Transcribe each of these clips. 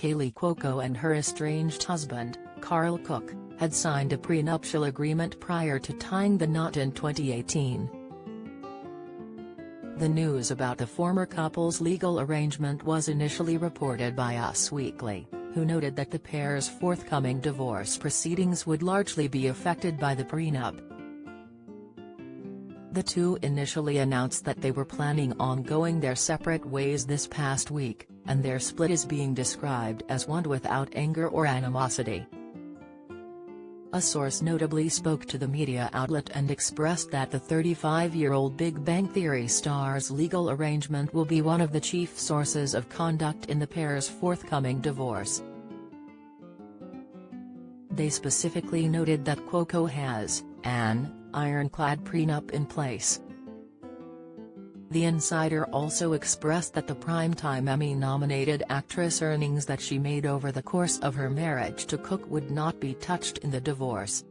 Kaley Cuoco and her estranged husband, Karl Cook, had signed a prenuptial agreement prior to tying the knot in 2018. The news about the former couple's legal arrangement was initially reported by Us Weekly, who noted that the pair's forthcoming divorce proceedings would largely be affected by the prenup. The two initially announced that they were planning on going their separate ways this past week, and their split is being described as one without anger or animosity. A source notably spoke to the media outlet and expressed that the 35-year-old Big Bang Theory star's legal arrangement will be one of the chief sources of conduct in the pair's forthcoming divorce. They specifically noted that Cuoco has an ironclad prenup in place. The insider also expressed that the Primetime Emmy-nominated actress' earnings that she made over the course of her marriage to Cook would not be touched in the divorce.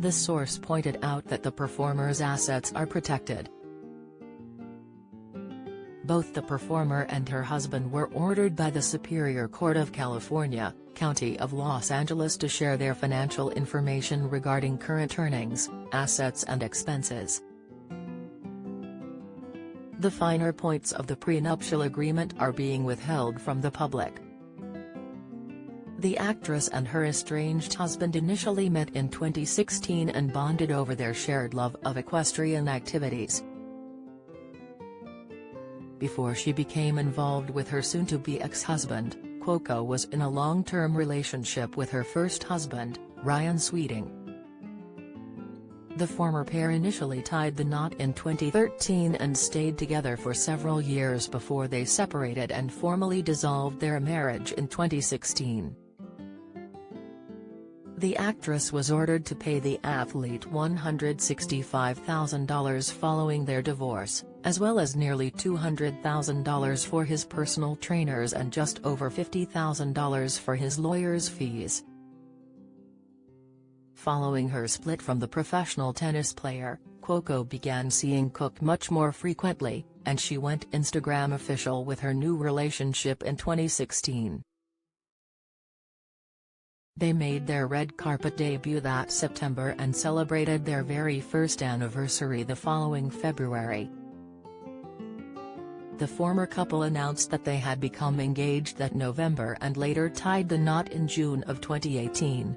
The source pointed out that the performer's assets are protected. Both the performer and her husband were ordered by the Superior Court of California, County of Los Angeles to share their financial information regarding current earnings, assets and expenses. The finer points of the prenuptial agreement are being withheld from the public. The actress and her estranged husband initially met in 2016 and bonded over their shared love of equestrian activities. Before she became involved with her soon-to-be ex-husband, Cuoco was in a long-term relationship with her first husband, Ryan Sweeting. The former pair initially tied the knot in 2013 and stayed together for several years before they separated and formally dissolved their marriage in 2016. The actress was ordered to pay the athlete $165,000 following their divorce, as well as nearly $200,000 for his personal trainers and just over $50,000 for his lawyer's fees. Following her split from the professional tennis player, Cuoco began seeing Cook much more frequently, and she went Instagram official with her new relationship in 2016. They made their red carpet debut that September and celebrated their very first anniversary the following February. The former couple announced that they had become engaged that November and later tied the knot in June of 2018.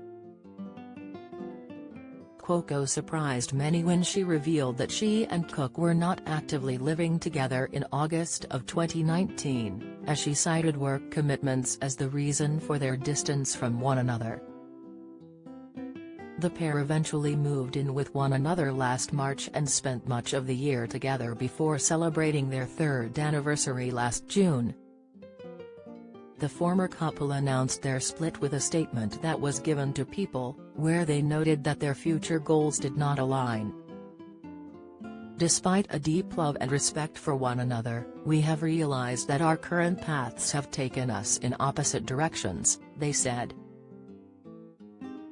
Cuoco surprised many when she revealed that she and Cook were not actively living together in August of 2019, as she cited work commitments as the reason for their distance from one another. The pair eventually moved in with one another last March and spent much of the year together before celebrating their third anniversary last June. The former couple announced their split with a statement that was given to People, where they noted that their future goals did not align. Despite a deep love and respect for one another, we have realized that our current paths have taken us in opposite directions, they said.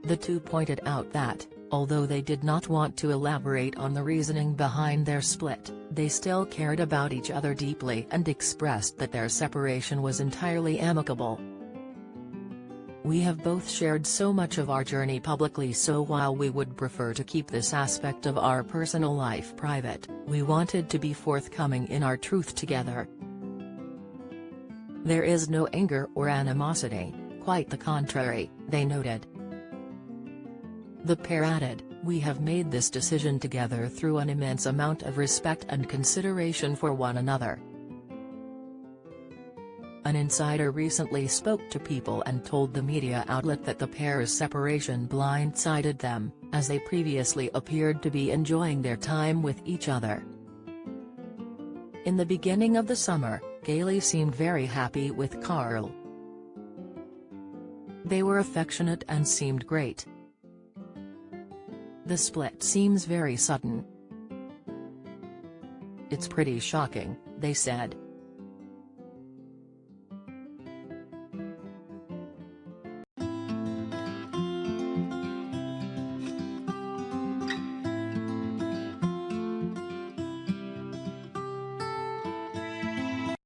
The two pointed out that, although they did not want to elaborate on the reasoning behind their split, they still cared about each other deeply and expressed that their separation was entirely amicable. We have both shared so much of our journey publicly, so while we would prefer to keep this aspect of our personal life private, we wanted to be forthcoming in our truth together. There is no anger or animosity, quite the contrary, they noted. The pair added, "We have made this decision together through an immense amount of respect and consideration for one another." An insider recently spoke to People and told the media outlet that the pair's separation blindsided them, as they previously appeared to be enjoying their time with each other. In the beginning of the summer, Kaley seemed very happy with Karl. They were affectionate and seemed great. The split seems very sudden. It's pretty shocking, they said.